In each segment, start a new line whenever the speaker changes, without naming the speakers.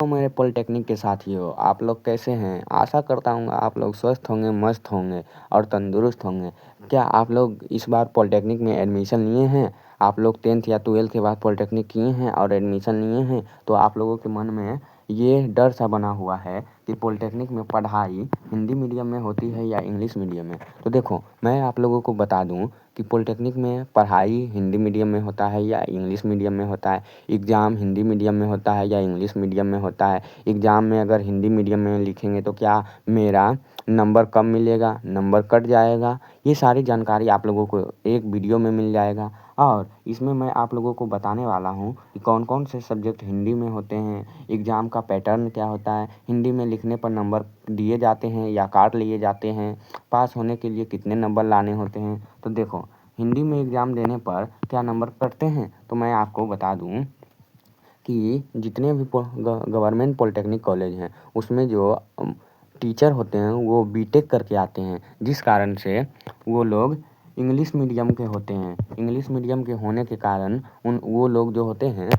तो मेरे पॉलिटेक्निक के साथियों, आप लोग कैसे हैं? आशा करता हूँ आप लोग स्वस्थ होंगे, मस्त होंगे और तंदुरुस्त होंगे। क्या आप लोग इस बार पॉलिटेक्निक में एडमिशन लिए हैं? आप लोग 10th या 12th के बाद पॉलिटेक्निक किए हैं और एडमिशन लिए हैं, तो आप लोगों के मन में ये डर सा बना हुआ है कि पॉलिटेक्निक में पढ़ाई हिंदी मीडियम में होती है या इंग्लिश मीडियम में। तो देखो, मैं आप लोगों को बता दूं कि पॉलिटेक्निक में पढ़ाई हिंदी मीडियम में होता है या इंग्लिश मीडियम में होता है। एग्ज़ाम हिंदी मीडियम में होता है या इंग्लिश मीडियम में होता है। एग्ज़ाम में अगर हिंदी मीडियम में लिखेंगे तो क्या मेरा नंबर कम मिलेगा, नंबर कट जाएगा? ये सारी जानकारी आप लोगों को एक वीडियो में मिल जाएगा और इसमें मैं आप लोगों को बताने वाला हूँ कि कौन कौन से सब्जेक्ट हिंदी में होते हैं, एग्ज़ाम का पैटर्न क्या होता है, हिंदी में लिखने पर नंबर दिए जाते हैं या काट लिए जाते हैं, पास होने के लिए कितने नंबर लाने होते हैं। तो देखो, हिंदी में एग्ज़ाम देने पर क्या नंबर कटते हैं, तो मैं आपको बता दूँ कि जितने भी गवर्नमेंट पॉलिटेक्निक कॉलेज हैं उसमें जो टीचर होते हैं वो बीटेक करके आते हैं, जिस कारण से वो लोग इंग्लिश मीडियम के होते हैं। इंग्लिश मीडियम के होने के कारण वो लोग जो होते हैं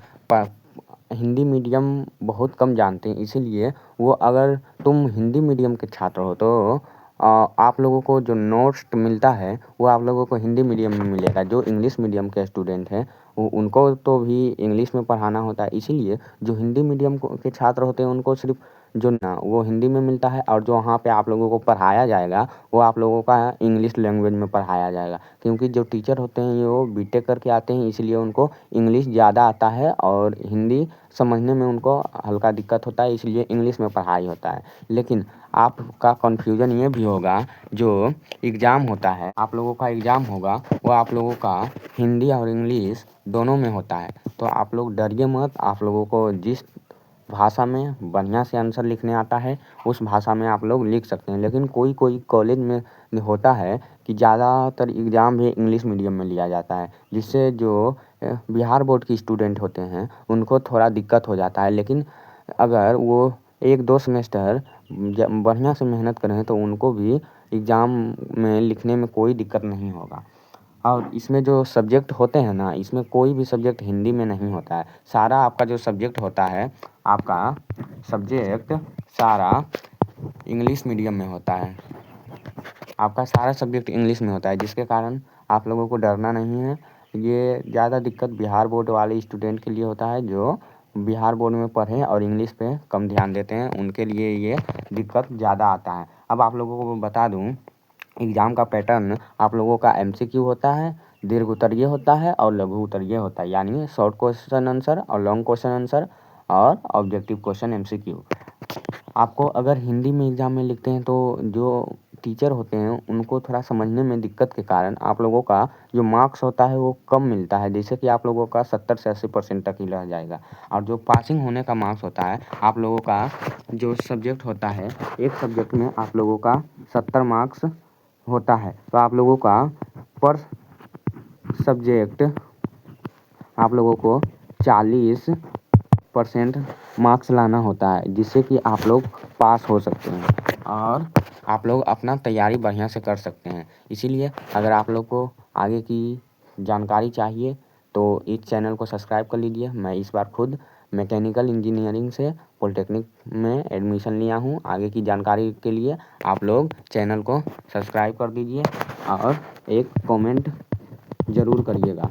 हिंदी मीडियम बहुत कम जानते हैं। इसीलिए वो, अगर तुम हिंदी मीडियम के छात्र हो तो आप लोगों को जो नोट्स मिलता है वो आप लोगों को हिंदी मीडियम में मिलेगा। जो इंग्लिश मीडियम के स्टूडेंट हैं उनको तो भी इंग्लिश में पढ़ाना होता है, इसीलिए जो हिंदी मीडियम के छात्र होते हैं उनको सिर्फ जो ना वो हिंदी में मिलता है और जो वहाँ पे आप लोगों को पढ़ाया जाएगा वो आप लोगों का इंग्लिश लैंग्वेज में पढ़ाया जाएगा। क्योंकि जो टीचर होते हैं ये वो बीटेक करके आते हैं, इसलिए उनको इंग्लिश ज़्यादा आता है और हिंदी समझने में उनको हल्का दिक्कत होता है, इसलिए इंग्लिश में पढ़ाई होता है। लेकिन आपका कन्फ्यूजन ये भी होगा, जो एग्ज़ाम होता है आप लोगों का एग्ज़ाम होगा वो आप लोगों का हिंदी और इंग्लिश दोनों में होता है। तो आप लोग डरिए मत, आप लोगों को जिस भाषा में बढ़िया से आंसर लिखने आता है उस भाषा में आप लोग लिख सकते हैं। लेकिन कोई कोई कॉलेज में होता है कि ज़्यादातर एग्ज़ाम भी इंग्लिश मीडियम में लिया जाता है, जिससे जो बिहार बोर्ड की स्टूडेंट होते हैं उनको थोड़ा दिक्कत हो जाता है। लेकिन अगर वो 1-2 सेमेस्टर बढ़िया से मेहनत करें तो उनको भी एग्ज़ाम में लिखने में कोई दिक्कत नहीं होगा। और इसमें जो सब्जेक्ट होते हैं ना, इसमें कोई भी सब्जेक्ट हिंदी में नहीं होता है। सारा आपका जो सब्जेक्ट होता है, आपका सब्जेक्ट सारा इंग्लिश मीडियम में होता है। आपका सारा सब्जेक्ट इंग्लिश में होता है, जिसके कारण आप लोगों को डरना नहीं है। ये ज़्यादा दिक्कत बिहार बोर्ड वाले स्टूडेंट के लिए होता है, जो बिहार बोर्ड में पढ़ें और इंग्लिश पे कम ध्यान देते हैं, उनके लिए ये दिक्कत ज़्यादा आता है। अब आप लोगों को बता दूँ, एग्ज़ाम का पैटर्न आप लोगों का एमसीक्यू होता है, दीर्घ उत्तरीय होता है और लघु उत्तरीय होता है, यानी शॉर्ट क्वेश्चन आंसर और लॉन्ग क्वेश्चन आंसर और ऑब्जेक्टिव क्वेश्चन एमसीक्यू। आपको अगर हिंदी में एग्ज़ाम में लिखते हैं तो जो टीचर होते हैं उनको थोड़ा समझने में दिक्कत के कारण आप लोगों का जो मार्क्स होता है वो कम मिलता है, जैसे कि आप लोगों का 70 से 80% तक ही रह जाएगा। और जो पासिंग होने का मार्क्स होता है, आप लोगों का जो सब्जेक्ट होता है, एक सब्जेक्ट में आप लोगों का 70 मार्क्स होता है, तो आप लोगों का पर सब्जेक्ट आप लोगों को 40% मार्क्स लाना होता है, जिससे कि आप लोग पास हो सकते हैं और आप लोग अपना तैयारी बढ़िया से कर सकते हैं। इसीलिए अगर आप लोग को आगे की जानकारी चाहिए तो इस चैनल को सब्सक्राइब कर लीजिए। मैं इस बार खुद मैकेनिकल इंजीनियरिंग से पॉलिटेक्निक में एडमिशन लिया हूँ। आगे की जानकारी के लिए आप लोग चैनल को सब्सक्राइब कर दीजिए और एक कमेंट ज़रूर करिएगा।